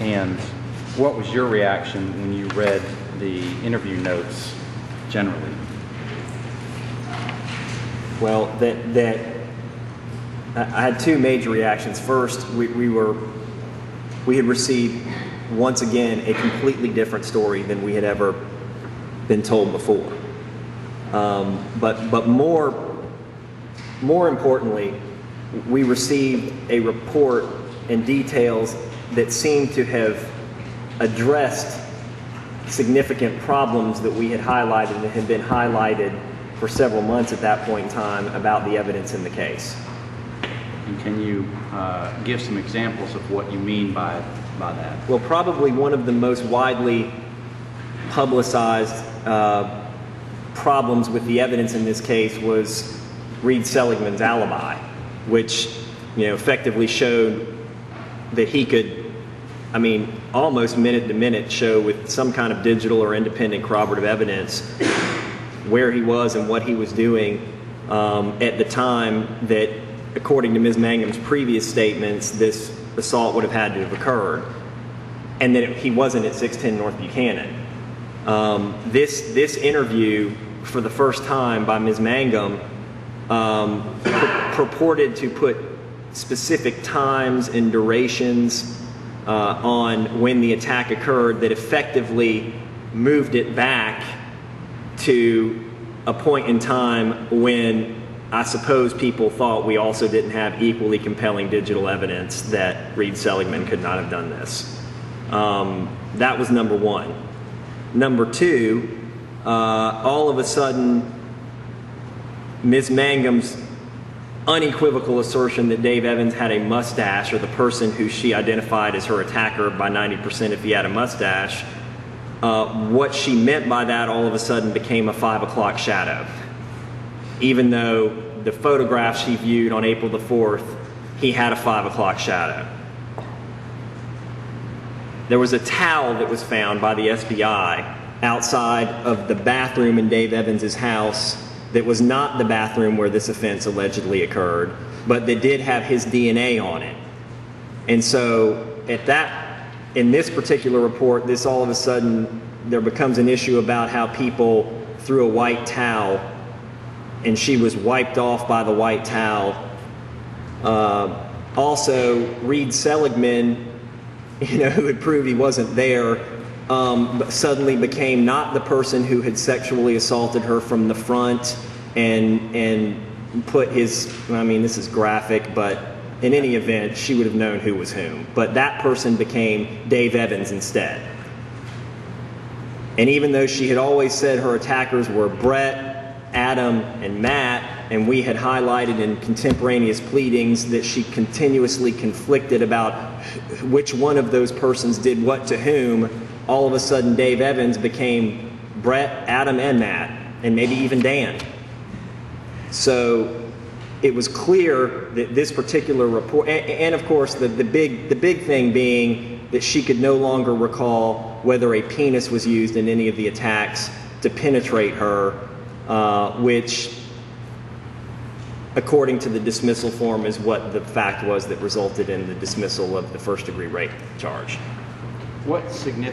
And what was your reaction when you read the interview notes generally? Well, I had two major reactions. First, we had received, once again, a completely different story than we had ever been told before. But more importantly, we received a report and details that seemed to have addressed significant problems that we had highlighted and had been highlighted for several months at that point in time about the evidence in the case. And can you give some examples of what you mean by that? Well, probably one of the most widely publicized problems with the evidence in this case was Reed Seligman's alibi, which effectively showed that he could, almost minute to minute show with some kind of digital or independent corroborative evidence where he was and what he was doing at the time that, according to Ms. Mangum's previous statements, this assault would have had to have occurred, and that he wasn't at 610 North Buchanan. This interview, for the first time by Ms. Mangum, purported to put specific times and durations on when the attack occurred that effectively moved it back to a point in time when I suppose people thought we also didn't have equally compelling digital evidence that Reed Seligman could not have done this. That was number one. Number two, all of a sudden, Ms. Mangum's unequivocal assertion that Dave Evans had a mustache, or the person who she identified as her attacker by 90% if he had a mustache, what she meant by that all of a sudden became a 5 o'clock shadow. Even though the photograph she viewed on April the 4th, he had a 5 o'clock shadow. There was a towel that was found by the SBI outside of the bathroom in Dave Evans's house that was not the bathroom where this offense allegedly occurred, but that did have his DNA on it. And so in this particular report, this all of a sudden, there becomes an issue about how people threw a white towel and she was wiped off by the white towel. Also, Reed Seligman, who had proved he wasn't there, suddenly became not the person who had sexually assaulted her from the front and put his, this is graphic, but in any event, she would have known who was whom. But that person became Dave Evans instead. And even though she had always said her attackers were Brett, Adam, and Matt, and we had highlighted in contemporaneous pleadings that she continuously conflicted about which one of those persons did what to whom, all of a sudden Dave Evans became Brett, Adam, and Matt, and maybe even Dan. So it was clear that this particular report, and of course the big thing being that she could no longer recall whether a penis was used in any of the attacks to penetrate her, which, according to the dismissal form, is what the fact was that resulted in the dismissal of the first-degree rape charge. What significance